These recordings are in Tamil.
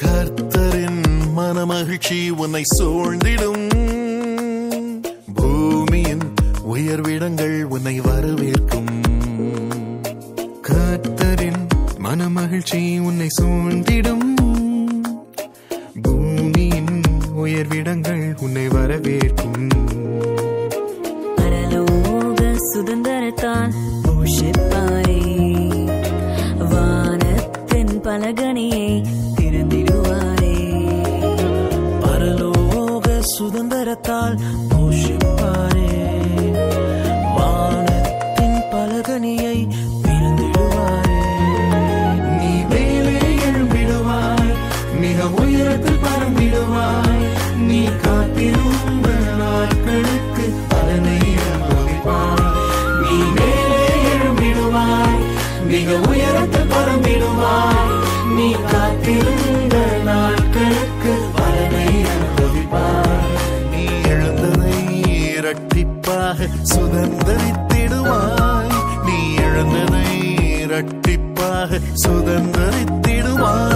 கர்த்தரின் மனமகிழ்ச்சி உன்னை சூழ்ந்திடும். பூமியின் உயர்விடங்கள் உன்னை வரவேற்கும். கர்த்தரின் மனமகிழ்ச்சி உன்னை சூழ்ந்திடும். பூமியின் உயர்விடங்கள் உன்னை வரவேற்கும். பரலோக சுதந்திரத்தால் போஷிப்பாரே, வானத்தின் பலகணியை திறந்திடுவாரே. பரலோக சுதந்திரத்தால் போஷிப்பாரே, வானத்தின் பலகணியை திறந்திடுவாரே. நீ மேலே எழும்பிடுவாய், மிக உயரத்தில் பறந்திடுவாய். நீ காத்திருந்த நாட்களுக்கு பலனை அனுபவிப்பாய். நீ மேலே எழும்பிடுவாய், மிக உயரத்தில் பறந்திடுவாய். நீ காத்திருந்த நாட்களுக்கு பலனை அனுபவிப்பாய். நீ எழுந்ததை இரட்டிப்பாக சுதந்தரித்திடுவாய். நீ எழுந்ததை இரட்டிப்பாக சுதந்தரித்திடுவாய்.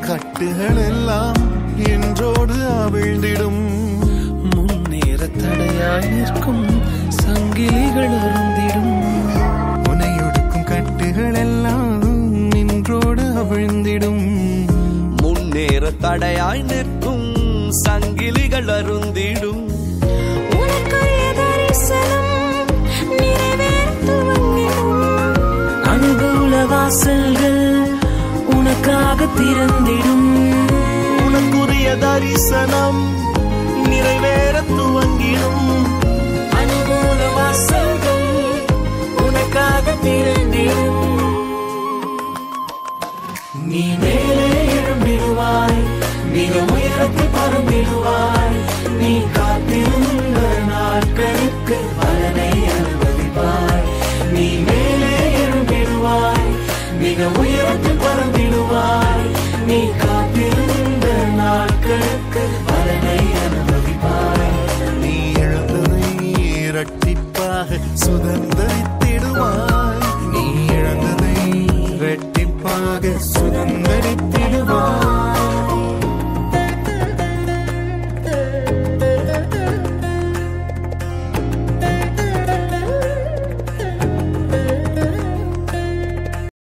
கட்டுகள் எல்லாம் என்றோடு அவிழ்ந்திடும். முன்னேற தடையாய் நிற்கும் சங்கிலிகள் அருந்திடும். உனையொடுக்கும் கட்டுகள் எல்லாம் நின்றோடு அவிழ்ந்திடும். முன்னேற தடையாய் நிற்கும் சங்கிலிகள் அருந்திடும். அனுகூல வாசல்கள் உனக்காக திறந்திடும். உனக்குரிய தரிசனம் நிறைவேற துவங்கிடும். அனுகூல வாசல்கள் உனக்காக திறந்திடும். நீ மேலே எழும்பிடுவாய், மிக உயரத்தில் பறந்திடுவாய். நீ காத்திருந்த நாட்களுக்கு பலனை அனுபவிப்பாய். நீ மேலே எழும்பிடுவாய், மிக உயரத்தில் பறந்திடுவாய். நீ காத்திருந்த நாட்களுக்கு பலனை அனுபவிப்பாய். நீ எழுந்ததை இரட்டிப்பாக சுதந்தரித்திடுவாய். நீ இழந்ததை இரட்டிப்பாக